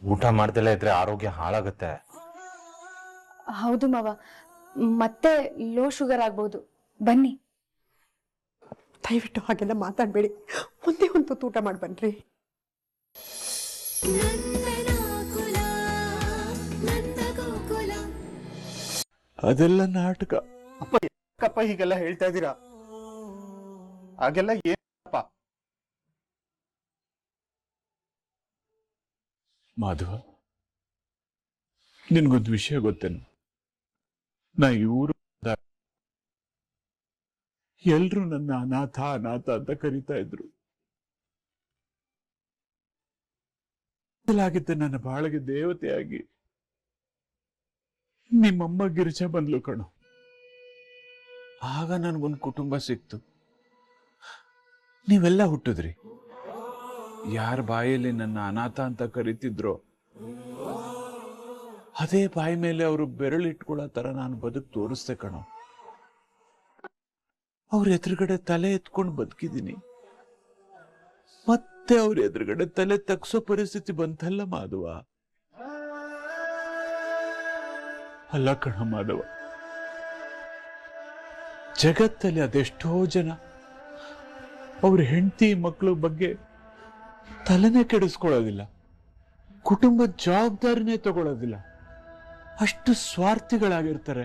ಊಟ ಮಾಡ್ದಲೇ ಇದ್ರೆ ಆರೋಗ್ಯ ಹಾಳಾಗುತ್ತೆ. ಹೌದು ಮಾವ, ಮತ್ತೆ ಲೋ ಶುಗರ್ ಆಗ್ಬೋದು. ಬನ್ನಿ. ದಯವಿಟ್ಟು ಹಾಗೆಲ್ಲ ಮಾತಾಡಬೇಡಿ. ಒಂದೇ ಒಂದು ತುತ್ತು ಊಟ ಮಾಡಿ ಬನ್ರಿ. ಅದೆಲ್ಲ ನಾಟಕ. ಅಪ್ಪ ಯಾಕಪ್ಪ ಹೀಗೆಲ್ಲ ಹೇಳ್ತಾ ಇದ್ದೀರಾ? ಹಾಗೆಲ್ಲ ಏನಪ್ಪ? ಮಾಧವ, ನಿನ್ಗೊಂದು ವಿಷಯ ಗೊತ್ತೇನು? ನಾ ಇವರು ಎಲ್ರು ನನ್ನ ಅನಾಥ ಅನಾಥ ಅಂತ ಕರೀತಾ ಇದ್ರು. ಆಗಿದ್ದ ನನ್ನ ಬಾಳಿಗೆ ದೇವತೆಯಾಗಿ ನಿಮ್ಮಮ್ಮ ಗಿರಿಜಾ ಬಂದ್ಲು ಕಣು. ಆಗ ನನ್ಗೊಂದು ಕುಟುಂಬ ಸಿಕ್ತು. ನೀವೆಲ್ಲ ಹುಟ್ಟಿದ್ರಿ. ಯಾರ ಬಾಯಲ್ಲಿ ನನ್ನ ಅನಾಥ ಅಂತ ಕರೀತಿದ್ರೋ ಅದೇ ಬಾಯಿ ಮೇಲೆ ಅವರು ಬೆರಳಿಟ್ಕೊಳ್ಳೋ ತರ ನಾನು ಬದುಕು ತೋರಿಸ್ದೆ ಕಣೋ. ಅವ್ರ ಎದುರುಗಡೆ ತಲೆ ಎತ್ಕೊಂಡು ಬದುಕಿದ್ದೀನಿ. ಮತ್ತೆ ಅವ್ರ ಎದುರುಗಡೆ ತಲೆ ತಗ್ಸೋ ಪರಿಸ್ಥಿತಿ ಬಂತಲ್ಲ ಮಾಧವ. ಅಲ್ಲ ಕಣ ಮಾಧವ, ಜಗತ್ತಲ್ಲಿ ಅದೆಷ್ಟೋ ಜನ ಅವ್ರ ಹೆಂಡತಿ ಮಕ್ಕಳ ಬಗ್ಗೆ ತಲೆನೇ ಕೆಡಿಸ್ಕೊಳ್ಳೋದಿಲ್ಲ, ಕುಟುಂಬದ ಜವಾಬ್ದಾರಿನೇ ತಗೊಳ್ಳೋದಿಲ್ಲ. ಅಷ್ಟು ಸ್ವಾರ್ಥಿಗಳಾಗಿರ್ತಾರೆ.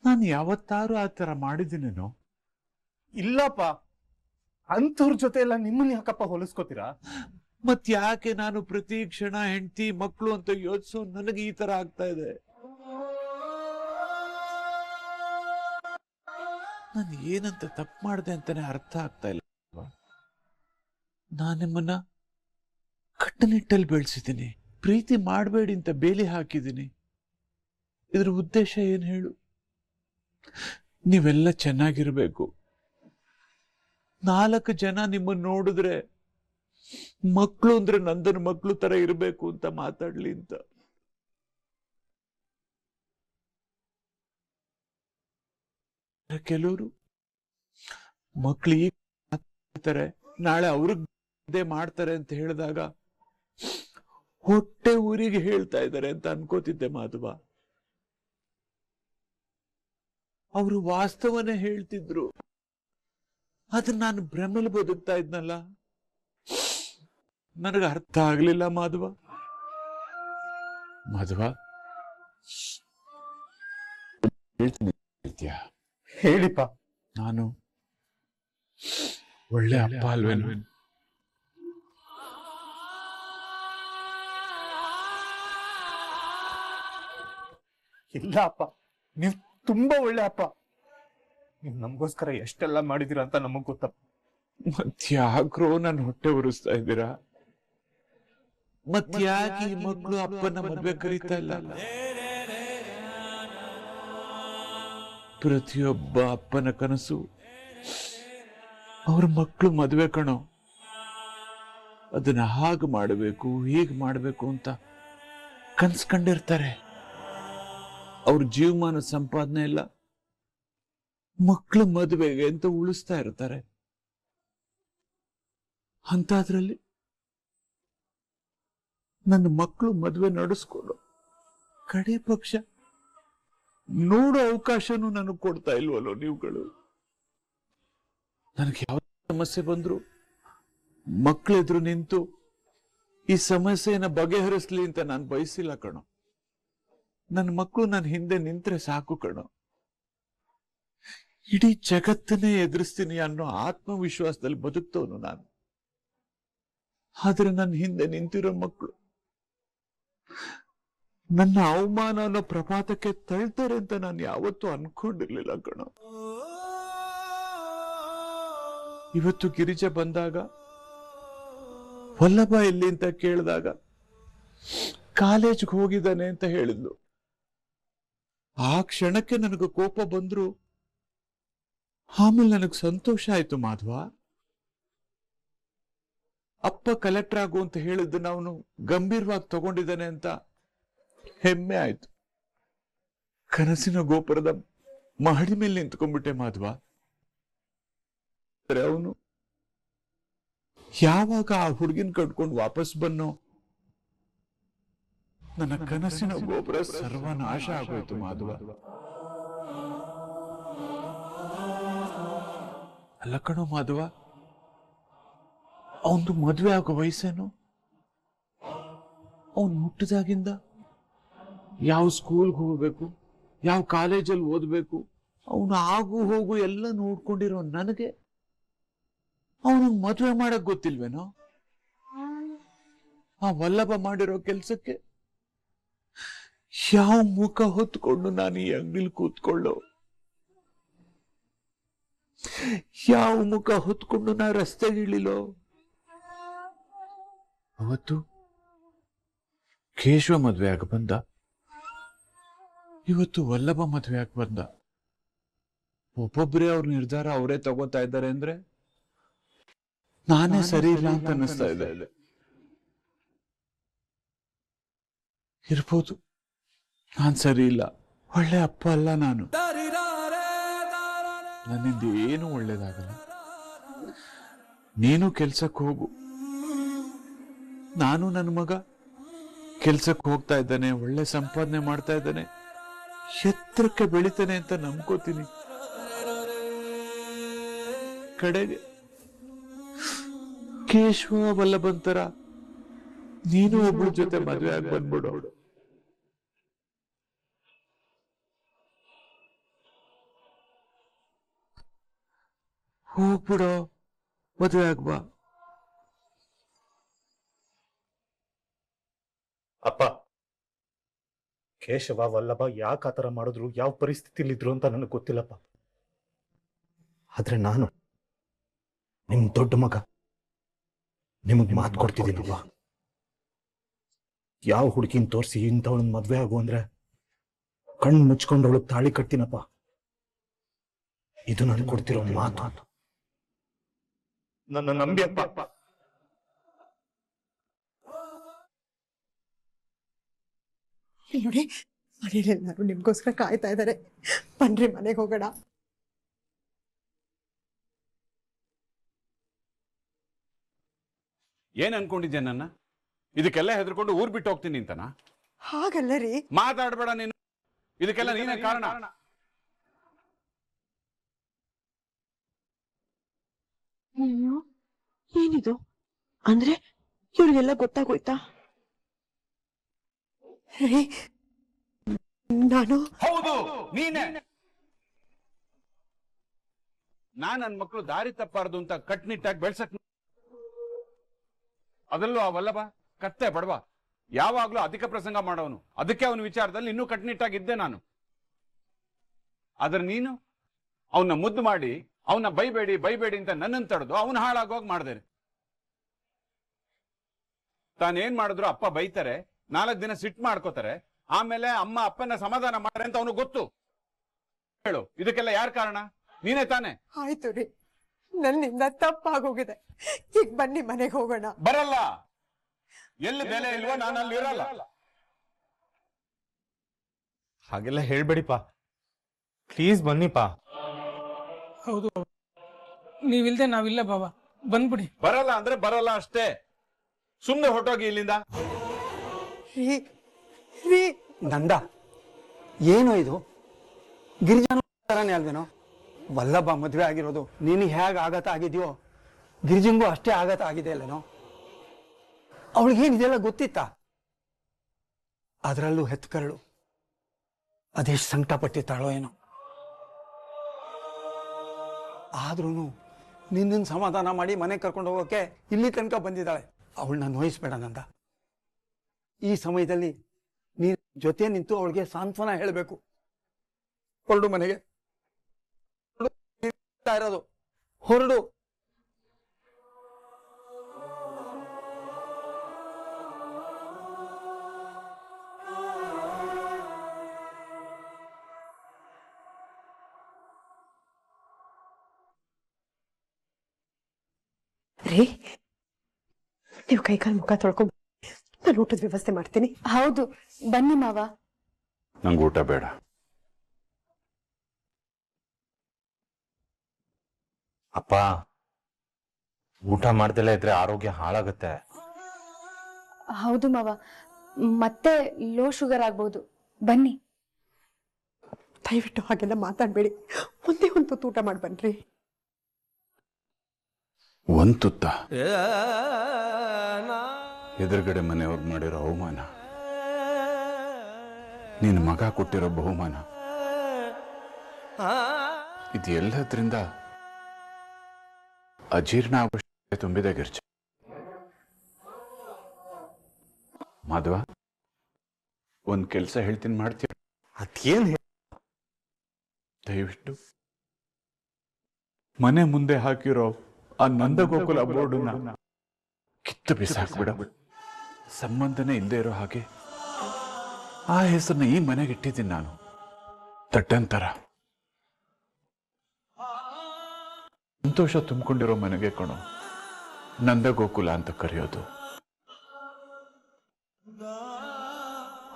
ನಾನು ಯಾವತ್ತಾರು ಆ ತರ ಮಾಡಿದ್ದೀನೇನೋ? ಇಲ್ಲಪ್ಪ. ಅಂಥವ್ರ ಜೊತೆ ಎಲ್ಲ ನಿಮ್ಮನ್ನ ಯಾಕಪ್ಪ ಹೋಲಿಸ್ಕೋತೀರಾ? ಮತ್ ಯಾಕೆ ನಾನು ಪ್ರತಿ ಕ್ಷಣ ಹೆಂಡತಿ ಮಕ್ಕಳು ಅಂತ ಯೋಚಿಸೋ ನನಗೆ ಈ ತರ ಆಗ್ತಾ ಇದೆ? ನಾನು ಏನಂತ ತಪ್ಪು ಮಾಡಿದೆ ಅಂತಾನೆ ಅರ್ಥ ಆಗ್ತಾ ಇಲ್ಲ. ನಾನು ನಿಮ್ಮನ್ನ ಕಟ್ಟುನಿಟ್ಟಲ್ಲಿ ಬೆಳೆಸಿದ್ದೀನಿ, ಪ್ರೀತಿ ಮಾಡಬೇಡಿ ಅಂತ ಬೇಲಿ ಹಾಕಿದ್ದೀನಿ. ಇದ್ರ ಉದ್ದೇಶ ಏನ್ ಹೇಳು? ನೀವೆಲ್ಲ ಚೆನ್ನಾಗಿರ್ಬೇಕು. 4 ಜನ ನಿಮ್ಮನ್ನ ನೋಡಿದ್ರೆ ಮಕ್ಕಳು ಅಂದ್ರೆ ನಂದನ ಮಕ್ಕಳು ತರ ಇರಬೇಕು ಅಂತ ಮಾತಾಡ್ಲಿ ಅಂತ. ಕೆಲವರು ಮಕ್ಳು ಈಗ ಮಾತಾಡ್ತಾರೆ, ನಾಳೆ ಅವ್ರಿಗೆ ಮಾಡ್ತಾರೆ ಅಂತ ಹೇಳಿದಾಗ ಹೊಟ್ಟೆ ಊರಿಗೆ ಹೇಳ್ತಾ ಇದ್ದಾರೆ ಅಂತ ಅನ್ಕೋತಿದ್ದೆ ಮಾಧವ. ಅವರು ವಾಸ್ತವನೇ ಹೇಳ್ತಿದ್ರು. ಅದನ್ನ ನಾನು ಭ್ರಮೆಲಿ ಬದುಕ್ತಾ ಇದ್ನಲ್ಲ, ನನಗೆ ಅರ್ಥ ಆಗ್ಲಿಲ್ಲ ಮಾಧವ. ಮಾಧವ, ಹೇಳ್ತೀನಿ, ಹೇಳಿಪ್ಪ. ನಾನು ಒಳ್ಳೆ ಅಪ್ಪ ಅಲ್ವೇನು? ಇಲ್ಲ ಅಪ್ಪ, ನೀವು ತುಂಬಾ ಒಳ್ಳೆ ಅಪ್ಪ. ನೀವು ನಮಗೋಸ್ಕರ ಎಷ್ಟೆಲ್ಲ ಮಾಡಿದೀರ ಅಂತ ನಮಗ್ ಗೊತ್ತಪ್ಪ. ಮತ್ಯಾಕ್ರೋ ನನ್ನ ಹೊಟ್ಟೆ ಉರಿಸ್ತಾ ಇದ್ದೀರಾ? ಮತ್ಯಾಕೆ ಈ ಮಕ್ಕಳು ಅಪ್ಪನ ಮದ್ವೆ ಕರೀತಾ ಇಲ್ಲ? ಪ್ರತಿಯೊಬ್ಬ ಅಪ್ಪನ ಕನಸು ಅವ್ರ ಮಕ್ಕಳು ಮದ್ವೆ ಕಣೋ. ಅದನ್ನ ಹಾಗೆ ಮಾಡಬೇಕು ಹೀಗೆ ಮಾಡಬೇಕು ಅಂತ ಕನ್ಸ್ಕೊಂಡಿರ್ತಾರೆ. ಅವ್ರ ಜೀವಮಾನ ಸಂಪಾದನೆ ಎಲ್ಲ ಮಕ್ಕಳು ಮದುವೆಗೆ ಅಂತ ಉಳಿಸ್ತಾ ಇರ್ತಾರೆ. ಅಂತಾದ್ರಲ್ಲಿ ನನ್ನ ಮಕ್ಕಳು ಮದುವೆ ನಡೆಸ್ಕೊಂಡು ಕಡೆ ಪಕ್ಷ ನೋಡೋ ಅವಕಾಶನೂ ನನಗೆ ಕೊಡ್ತಾ ಇಲ್ವಲ್ಲೋ ನೀವುಗಳು. ನನಗೆ ಯಾವ ಸಮಸ್ಯೆ ಬಂದ್ರು ಮಕ್ಕಳೆದ್ರು ನಿಂತು ಈ ಸಮಸ್ಯೆಯನ್ನ ಬಗೆಹರಿಸ್ಲಿ ಅಂತ ನಾನು ಬಯಸಿಲ್ಲ ಕಣೋ. ನನ್ನ ಮಕ್ಕಳು ನನ್ನ ಹಿಂದೆ ನಿಂತ್ರೆ ಸಾಕು ಕಣೋ. ಇಡೀ ಜಗತ್ತನ್ನೇ ಎದುರಿಸ್ತೀನಿ ಅನ್ನೋ ಆತ್ಮವಿಶ್ವಾಸದಲ್ಲಿ ಬದುಕ್ತವನು ನಾನು. ಆದ್ರೆ ನನ್ನ ಹಿಂದೆ ನಿಂತಿರೋ ಮಕ್ಕಳು ನನ್ನ ಅವಮಾನ ಅನ್ನೋ ಪ್ರಪಾತಕ್ಕೆ ತಳ್ತಾರೆ ಅಂತ ನಾನು ಯಾವತ್ತೂ ಅನ್ಕೊಂಡಿರ್ಲಿಲ್ಲ ಕಣೋ. ಇವತ್ತು ಗಿರಿಜಾ ಬಂದಾಗ ವಲ್ಲಭ ಎಲ್ಲಿ ಅಂತ ಕೇಳಿದಾಗ ಕಾಲೇಜ್ಗೆ ಹೋಗಿದ್ದಾನೆ ಅಂತ ಹೇಳಿದ್ಲು. ಆ ಕ್ಷಣಕ್ಕೆ ನನಗೆ ಕೋಪ ಬಂದ್ರು, ಆಮೇಲೆ ನನಗೆ ಸಂತೋಷ ಆಯ್ತು ಮಾಧವ. ಅಪ್ಪ ಕಲೆಕ್ಟರ್ ಆಗು ಅಂತ ಹೇಳಿದ್ದನ್ನ ಅವನು ಗಂಭೀರವಾಗಿ ತಗೊಂಡಿದ್ದಾನೆ ಅಂತ ಹೆಮ್ಮೆ ಆಯ್ತು. ಕನಸಿನ ಗೋಪುರದ ಮಹಡಿ ಮೇಲೆ ನಿಂತ್ಕೊಂಡ್ಬಿಟ್ಟೆ ಮಾಧವ. ಅವನು ಯಾವಾಗ ಆ ಹುಡುಗಿನ ಕಟ್ಕೊಂಡು ವಾಪಸ್ ಬನ್ನೋ ನನ್ನ ಕನಸಿನ ಗೋಪುರ ಸರ್ವನಾಶ ಆಗೋಯ್ತು ಮಾಧವ. ಅಲ್ಲ ಕಣೋ ಮಾಧವ, ಅವನು ಮದುವೆ ಆಗೋ ವಯಸ್ಸೇನು? ಅವನು ಹುಟ್ಟಿದಾಗಿಂದ ಯಾವ ಸ್ಕೂಲ್ಗೆ ಹೋಗ್ಬೇಕು, ಯಾವ ಕಾಲೇಜಲ್ಲಿ ಓದ್ಬೇಕು, ಅವನು ಆಗು ಹೋಗು ಎಲ್ಲ ನೋಡ್ಕೊಂಡಿರೋ ನನಗೆ ಅವನಿಗೆ ಮದುವೆ ಮಾಡಕ್ ಗೊತ್ತಿಲ್ವೇನೋ? ಆ ವಲ್ಲಭ ಮಾಡಿರೋ ಕೆಲ್ಸಕ್ಕೆ ಯಾವ ಮುಖ ಹೊತ್ಕೊಂಡು ನಾನು ಈ ಅಂಗಡಿಲಿ ಕೂತ್ಕೊಳ್ಳೋ? ಯಾವ ಮುಖ ಹೊತ್ಕೊಂಡು ನಾ ರಸ್ತೆಗಿಳಿಲೋ? ಅವತ್ತು ಕೇಶವ ಮದ್ವೆ ಆಗ ಬಂದ, ಇವತ್ತು ವಲ್ಲಭ ಮದ್ವೆ ಆಗ ಬಂದ. ಒಬ್ಬೊಬ್ಬರೇ ಅವ್ರ ನಿರ್ಧಾರ ಅವರೇ ತಗೋತಾ ಇದ್ದಾರೆ ಅಂದ್ರೆ ನಾನೇ ಸರಿ ಇಲ್ಲ ಅಂತ ಅನ್ನಿಸ್ತಾ ಇದೆ. ಇರ್ಬೋದು ನಾನ್ ಸರಿ ಇಲ್ಲ, ಒಳ್ಳೆ ಅಪ್ಪ ಅಲ್ಲ ನಾನು. ನನ್ನಿಂದ ಏನು ಒಳ್ಳೇದಾಗಲ್ಲ. ನೀನು ಕೆಲ್ಸಕ್ಕೆ ಹೋಗು, ನಾನು ನನ್ನ ಮಗ ಕೆಲ್ಸಕ್ಕೆ ಹೋಗ್ತಾ ಇದ್ದಾನೆ, ಒಳ್ಳೆ ಸಂಪಾದನೆ ಮಾಡ್ತಾ ಇದ್ದಾನೆ, ಎತ್ತರಕ್ಕೆ ಬೆಳಿತಾನೆ ಅಂತ ನಂಬ್ಕೋತೀನಿ. ಕಡೆಗೆ ಕೇಶವ ವಲ್ಲಭಂತರ ನೀನು ಒಬ್ಬಳ ಜೊತೆ ಮದುವೆ ಆಗಿ ಬಂದ್ಬಿಡು. ಹೋಗ್ಬಿಡೋ, ಮದುವೆ ಆಗ್ಬಾ. ಅಪ್ಪ, ಕೇಶವ ವಲ್ಲಭ ಯಾಕೆ ಆತರ ಮಾಡಿದ್ರು, ಯಾವ ಪರಿಸ್ಥಿತಿಲಿದ್ರು ಅಂತ ನನಗೆ ಗೊತ್ತಿಲ್ಲಪ್ಪ. ಆದ್ರೆ ನಾನು ನಿಮ್ ದೊಡ್ಡ ಮಗ, ನಿಮಗ್ ಮಾತು ಕೊಡ್ತಿದ್ದೀನಪ್ಪ. ಯಾವ ಹುಡುಗಿನ ತೋರಿಸಿ ಇಂಥವಳನ್ನ ಮದ್ವೆ ಆಗು ಅಂದ್ರೆ ಕಣ್ಣು ಮುಚ್ಕೊಂಡವಳು ತಾಳಿ ಕಟ್ತೀನಪ್ಪ. ಇದು ನಾನು ಕೊಡ್ತಿರೋ ಮಾತು. ನನ್ನ ನಂಬಿ ಅಪ್ಪ. ನೋಡಿ, ಮನೇಲೆಲ್ಲರೂ ನಿಮ್ಗೋಸ್ಕರ ಕಾಯ್ತಾ ಇದ್ದಾರೆ. ಬನ್ರಿ, ಮನೆಗೆ ಹೋಗೋಣ. ಏನ್ ಅನ್ಕೊಂಡಿದ್ಯಾ ನನ್ನ? ಇದಕ್ಕೆಲ್ಲ ಹೆದರ್ಕೊಂಡು ಊರ್ ಬಿಟ್ಟು ಹೋಗ್ತೀನಿ ಅಂತನಾ? ಹಾಗಲ್ಲ ರೀ. ಮಾತಾಡ್ಬೇಡ ನೀನು. ಇದಕ್ಕೆಲ್ಲ ನೀನೇ ಕಾರಣ. ಅಯ್ಯೋ, ಏನಿದು? ಅಂದ್ರೆ ಇವ್ರಿಗೆಲ್ಲ ಗೊತ್ತಾಗೋಯ್ತಾ? ರೀ, ನಾನು ಹೌದು, ನೀನೇ. ನಾನ್ ನನ್ ಮಕ್ಕಳು ದಾರಿ ತಪ್ಪಾರ್ದು ಅಂತ ಕಟ್ನಿಟ್ಟಾಗಿ ಬೆಳ್ಸಕ್, ಅದರಲ್ಲೂ ಆ ವಲ್ಲಭ ಕತ್ತೆ ಬಡವ, ಯಾವಾಗ್ಲೂ ಅಧಿಕ ಪ್ರಸಂಗ ಮಾಡೋನು. ಅದಕ್ಕೆ ಅವನ ವಿಚಾರದಲ್ಲಿ ಇನ್ನೂ ಕಟ್ನಿಟ್ಟಾಗಿದ್ದೆ ನಾನು. ಆದ್ರೆ ನೀನು ಅವನ್ನ ಮುದ್ದು ಮಾಡಿ ಅವನ್ನ ಬೈಬೇಡಿ ಬೈಬೇಡಿ ಅಂತ ನನ್ನನ್ನು ತಡೆದು ಅವನ ಹಾಳಾಗೋಗ್ ಮಾಡ್ದೆ. ತಾನೇನ್ ಮಾಡಿದ್ರು ಅಪ್ಪ ಬೈತಾರೆ, 4 ದಿನ ಸಿಟ್ಟು ಮಾಡ್ಕೋತಾರೆ, ಆಮೇಲೆ ಅಮ್ಮ ಅಪ್ಪನ ಸಮಾಧಾನ ಮಾಡ್ತಾರೆ ಅಂತ ಅವನು ಗೊತ್ತು. ಹೇಳು, ಇದಕ್ಕೆಲ್ಲ ಯಾರ ಕಾರಣ? ನೀನೇ ತಾನೆ? ಆಯ್ತು ರೀ, ನನ್ನಿಂದ ತಪ್ಪಾಗೋಗಿದೆ. ಈಗ ಬನ್ನಿ, ಮನೆಗೆ ಹೋಗೋಣ. ಬರಲ್ಲ. ಎಲ್ಲಿ ಬೆಲೆ ಇಲ್ವೋ ನಾನು ಅಲ್ಲಿ ಇರಲ್ಲ. ಹಾಗೆಲ್ಲ ಹೇಳ್ಬೇಡಿಪ್ಪ, ಪ್ಲೀಸ್ ಬನ್ನಿಪ್ಪ. ಹೌದು, ನೀವಿಲ್ದೆ ನಾವಿಲ್ಲ ಬಾಬಾ, ಬಂದ್ಬಿಡಿ. ಬರಲ್ಲ ಅಂದ್ರೆ ಬರಲ್ಲ ಅಷ್ಟೇ. ಸುಮ್ನೆ ಹೊಟ್ಟೋಗಿ ಇಲ್ಲಿಂದ. ರೀ ರೀ, ನಂದ, ಏನು ಇದು? ಗಿರಿಜನ ತರಾನೇ ಅಲ್ವೇನೋ? ವಲ್ಲಭ ಮದುವೆ ಆಗಿರೋದು ನಿನಗೆ ಹೇಗೆ ಆಘಾತ ಆಗಿದೆಯೋ ಗಿರಿಜಂಗೂ ಅಷ್ಟೇ ಆಘಾತ ಆಗಿದೆ ಅಲ್ಲೇನೋ? ಅವಳಿಗೇನಿದೆಲ್ಲ ಗೊತ್ತಿತ್ತಾ? ಅದರಲ್ಲೂ ಹೆತ್ಕರಳು ಅದೆಷ್ಟು ಸಂಕಟ ಪಟ್ಟಿರ್ತಾಳೋ ಏನೋ. ಆದ್ರೂ ನಿನ್ನನ್ನು ಸಮಾಧಾನ ಮಾಡಿ ಮನೆಗೆ ಕರ್ಕೊಂಡು ಹೋಗೋಕೆ ಇಲ್ಲಿ ತನಕ ಬಂದಿದ್ದಾಳೆ. ಅವಳನ್ನ ನೋಯಿಸ್ಬೇಡ ನಂದ. ಈ ಸಮಯದಲ್ಲಿ ನೀನ್ ಜೊತೆ ನಿಂತು ಅವಳಿಗೆ ಸಾಂತ್ವನ ಹೇಳಬೇಕು. ಹೊರಡು ಮನೆಗೆ, ಇರೋದು ಹೊರಡು. ರೀ, ನೀವು ಕೈಕಾಲು ಮುಖ ತೊಳ್ಕೊಂಡು ನಾನು ಊಟದ ವ್ಯವಸ್ಥೆ ಮಾಡ್ತೀನಿ. ಹೌದು, ಬನ್ನಿ ಮಾವ. ನಂಗೆ ಊಟ ಬೇಡ. ಅಪ್ಪ, ಊಟ ಮಾಡ್ದಲೇ ಇದ್ರೆ ಆರೋಗ್ಯ ಹಾಳಾಗುತ್ತೆ. ಹೌದು ಮಾವ, ಮತ್ತೆ ಲೋ ಶುಗರ್ ಆಗ್ಬೋದು. ಬನ್ನಿ. ದಯವಿಟ್ಟು ಹಾಗೆಲ್ಲ ಮಾತಾಡ್ಬೇಡಿ. ಒಂದೇ ಒಂದು ತುತ್ತು ಊಟ ಮಾಡಿ ಬನ್ರಿ. ಒಂದ್ ತುತ್ತ ಎದುರುಗಡೆ ಮನೆಯವ್ರು ಮಾಡಿರೋ ಅವಮಾನ, ನಿನ್ನ ಮಗ ಕೊಟ್ಟಿರೋ ಬಹುಮಾನ, ಇದು ಎಲ್ಲದ್ರಿಂದ ಅಜೀರ್ಣ ಅವಶ್ಯಕತೆ ತುಂಬಿದೆ ಗಿರ್ಜ. ಮಾಧವ, ಒಂದ್ ಕೆಲ್ಸ ಹೇಳ್ತೀನಿ, ಮಾಡ್ತೀಯ? ಅದೇನ್ ದಯವಿಟ್ಟು ಮನೆ ಮುಂದೆ ಹಾಕಿರೋ ಆ ನಂದಗೋಕುಲ ಬೋರ್ಡನ್ನ ಕಿತ್ತು ಬಿಸಾಕ್ಬಿಡ. ಸಂಬಂಧನೇ ಇಲ್ಲದೆ ಇರೋ ಹಾಗೆ ಆ ಹೆಸರನ್ನ ಈ ಮನೆಗೆ ಇಟ್ಟಿದ್ದೀನಿ ನಾನು, ತಟ್ಟಂತರ. ಸಂತೋಷ ತುಂಬಿಕೊಂಡಿರೋ ಮನೆಗೆ ಕಣೋ ನಂದಗೋಕುಲ ಅಂತ ಕರೆಯೋದು.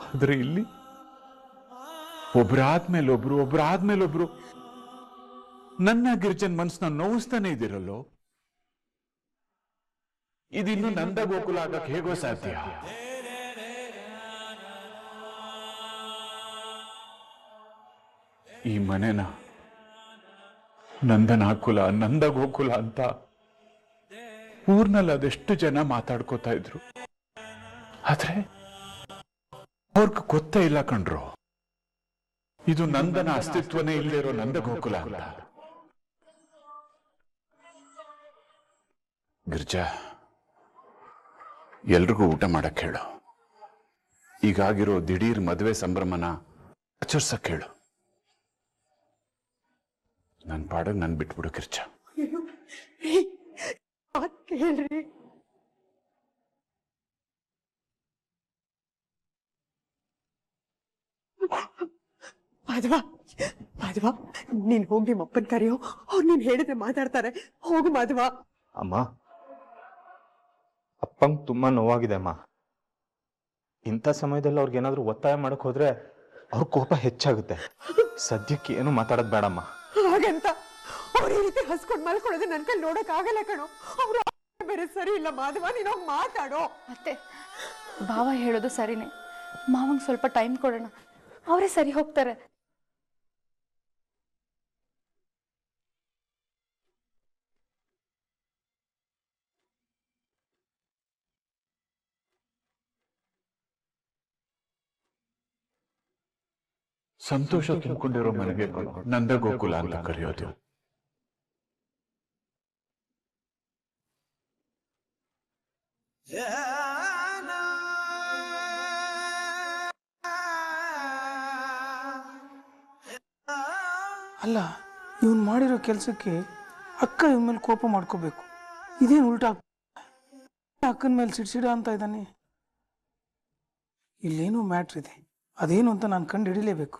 ಆದ್ರೆ ಇಲ್ಲಿ ಒಬ್ರಾದ್ಮೇಲೊಬ್ರು ನನ್ನ ಗಿರ್ಜನ್ ಮನ್ಸನ್ನ ನೋವಿಸ್ತಾನೆ ಇದ್ದೀರಲ್ಲೋ. ಇದಿನ್ನು ನಂದಗೋಕುಲ ಆಗಕ್ಕೆ ಹೇಗೋ ಸಾಧ್ಯ? ಈ ಮನೆನ ನಂದನಾಕುಲ, ನಂದಗೋಕುಲ ಅಂತ ಊರ್ನಲ್ಲಿ ಅದೆಷ್ಟು ಜನ ಮಾತಾಡ್ಕೋತಾ ಇದ್ರು. ಆದ್ರೆ ಅವ್ರಿಗೆ ಗೊತ್ತೇ ಇಲ್ಲ ಕಣ್ರು, ಇದು ನಂದನ ಅಸ್ತಿತ್ವನೇ ಇಲ್ಲದೆ ಇರೋ ನಂದಗೋಕುಲ ಅಂತ. ಗಿರ್ಜಾ, ಎಲ್ರಿಗೂ ಊಟ ಮಾಡಕ್ ಹೇಳು. ಈಗಾಗಿರೋ ದಿಢೀರ್ ಮದುವೆ ಸಂಭ್ರಮನ ಆಚರಿಸಕ್ ಹೇಳು. ನನ್ ಪಾಡಗ್ ನನ್ ಬಿಟ್ಬಿಡು ಗಿರ್ಜಾ. ಹೇಳ್ರಿ. ಮಾಧವ, ನೀನ್ ಹೋಗಿ ನಿಮ್ಮಪ್ಪನ್ ಕರೆಯೋ. ಅವ್ರು ನೀನ್ ಹೇಳಿದ್ರೆ ಮಾತಾಡ್ತಾರೆ. ಹೋಗು ಮಾಧವ. ಅಮ್ಮ, ಅಪ್ಪಂಗ್ ತುಂಬಾ ನೋವಾಗಿದೆ ಅಮ್ಮ. ಇಂಥ ಸಮಯದಲ್ಲಿ ಅವ್ರಿಗೇನಾದ್ರೂ ಒತ್ತಾಯ ಮಾಡಕ್ ಹೋದ್ರೆ ಅವ್ರ ಕೋಪ ಹೆಚ್ಚಾಗುತ್ತೆ. ಸದ್ಯಕ್ಕೆ ಏನು ಮಾತಾಡೋದ್ ಬೇಡಮ್ಮ. ಹಾಗಂತ ಅವ್ರ ಈ ರೀತಿ ಹಸ್ಕೊಂಡ್ ಮಲ್ಕೊಳ್ಳೋದು ನನ್ ಕೈ ನೋಡಕ್ ಆಗಲ್ಲ ಕಣೋ. ಅವ್ರ ಬೇರೆ ಸರಿ ಇಲ್ಲ ಮಾಧವ, ನೀನ್ ಹೋಗಿ ಮಾತಾಡೋ. ಮತ್ತೆ ಭಾವ ಹೇಳೋದು ಸರಿನೇ. ಮಾವಂಗ್ ಸ್ವಲ್ಪ ಟೈಮ್ ಕೊಡೋಣ, ಅವರೇ ಸರಿ ಹೋಗ್ತಾರೆ. ಸಂತೋಷ ತುಂಬಿಕೊಂಡಿರೋ ಮನೆಗೆ ನಂದಗೋಕುಲ ಅಂತ ಕರೆಯೋದು. ಅಲ್ಲ, ಇವನ್ ಮಾಡಿರೋ ಕೆಲಸಕ್ಕೆ ಅಕ್ಕ ಇವನ್ ಮೇಲೆ ಕೋಪ ಮಾಡ್ಕೋಬೇಕು. ಇದೇನು ಉಲ್ಟಾ ಅಕ್ಕನ ಮೇಲೆ ಸಿಡ್ಸಿಡ ಅಂತ ಇದ್ದಾನೆ. ಇಲ್ಲೇನೋ ಮ್ಯಾಟ್ರ್ ಇದೆ. ಅದೇನು ಅಂತ ನಾನು ಕಂಡು ಹಿಡಿಲೇಬೇಕು.